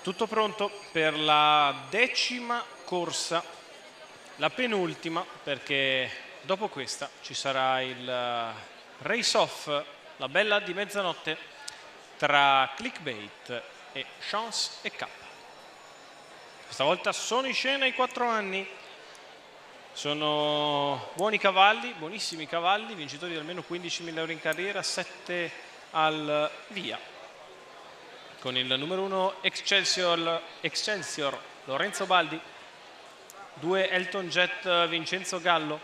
Tutto pronto per la 10ª corsa, la penultima, perché dopo questa ci sarà il race-off, la bella di mezzanotte, tra Clickbait e Chance e K. Questa volta sono in scena i 4 anni, sono buoni cavalli, buonissimi cavalli, vincitori di almeno 15.000 euro in carriera, 7 al via. Con il numero 1 Excelsior Lorenzo Baldi, 2 Elton Jet Vincenzo Gallo,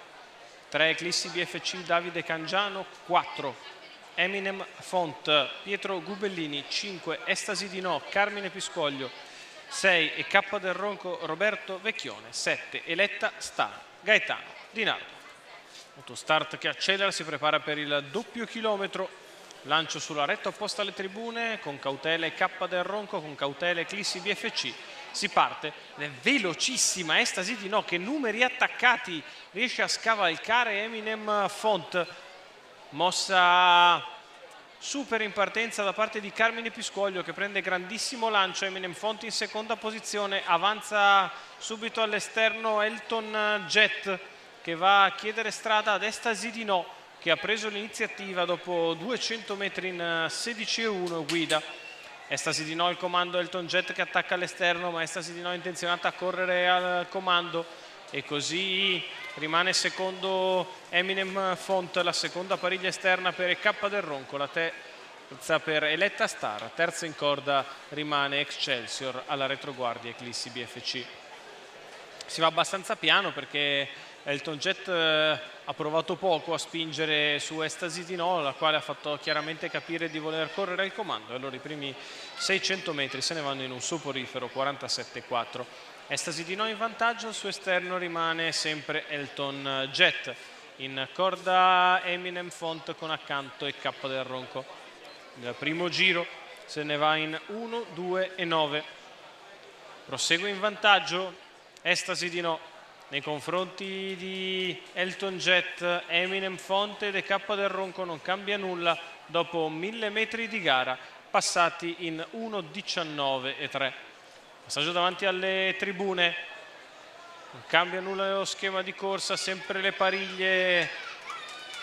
3 Eclissi BFC Davide Cangiano, 4 Eminem Font Pietro Gubellini, 5 Estasi di No Carmine Piscoglio, 6 e K del Ronco Roberto Vecchione, 7 Eletta Star Gaetano Di Nardo. Autostart che accelera, si prepara per il doppio chilometro. Lancio sulla retta opposta alle tribune, con cautela K del Ronco, con cautela Eclissi BFC. Si parte, ed è velocissima Estasi di No, che numeri attaccati riesce a scavalcare Eminem Font. Mossa super in partenza da parte di Carmine Piscoglio, che prende grandissimo lancio. Eminem Font in seconda posizione, avanza subito all'esterno Elton Jet, che va a chiedere strada ad Estasi di No, che ha preso l'iniziativa dopo 200 metri in 16,1, guida. Estasi di No il comando, Elton Jet che attacca all'esterno, ma Estasi di No è intenzionata a correre al comando e così rimane secondo Eminem Font, la seconda pariglia esterna per K del Ronco, la terza per Eletta Star, terza in corda rimane Excelsior, alla retroguardia Eclissi BFC. Si va abbastanza piano perché Elton Jet ha provato poco a spingere su Estasi di No, la quale ha fatto chiaramente capire di voler correre al comando. Allora i primi 600 metri se ne vanno in un soporifero 47,4. Estasi di No in vantaggio, al suo esterno rimane sempre Elton Jet. In corda Eminem Font con accanto e K del Ronco. Il primo giro se ne va in 1, 2 e 9. Prosegue in vantaggio Estasi di No. Nei confronti di Elton Jet, Eminem Font e K del Ronco non cambia nulla dopo 1000 metri di gara passati in 1,19 e 3. Passaggio davanti alle tribune, non cambia nulla lo schema di corsa, sempre le pariglie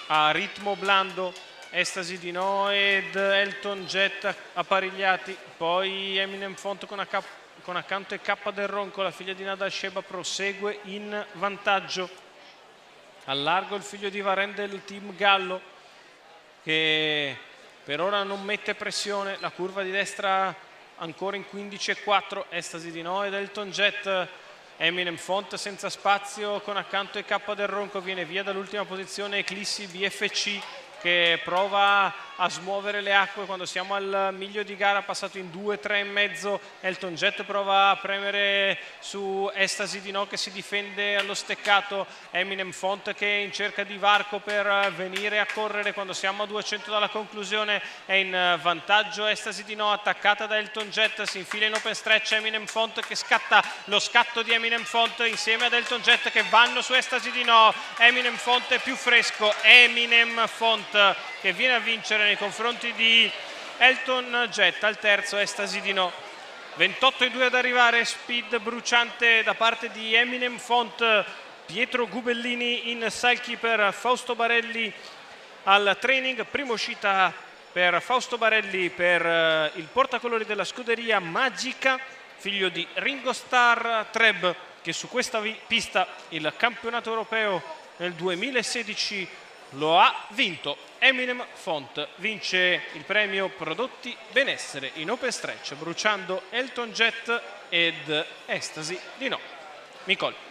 a ritmo blando, Estasi di No ed Elton Jet apparigliati, poi Eminem Font con accanto e K del Ronco, la figlia di Nada Sheba prosegue in vantaggio. Al largo il figlio di Varen del team Gallo, che per ora non mette pressione, la curva di destra ancora in 15,4, Estasi di No ed Elton Jet. Eminem Font senza spazio con accanto e K del Ronco, viene via dall'ultima posizione Eclissi BFC, che prova a smuovere le acque quando siamo al miglio di gara, passato in 2, 3 e mezzo. Elton Jet prova a premere su Estasi di No, che si difende allo steccato. Eminem Font che è in cerca di varco per venire a correre quando siamo a 200 dalla conclusione, è in vantaggio Estasi di No, attaccata da Elton Jet, si infila in open stretch Eminem Font, che scatta lo scatto di Eminem Font insieme ad Elton Jet, che vanno su Estasi di No. Eminem Font è più fresco, Eminem Font che viene a vincere nei confronti di Elton Jet. Al terzo Estasi di No, 28,2 ad arrivare, speed bruciante da parte di Eminem Font. Pietro Gubellini in sidekeeper, Fausto Barelli al training, prima uscita per Fausto Barelli per il portacolori della scuderia Magica, figlio di Ringo Starr Treb, che su questa pista il campionato europeo nel 2016 lo ha vinto. Eminem Font vince il premio Prodotti Benessere in open stretch, bruciando Elton Jet ed Estasi di No. Nicole.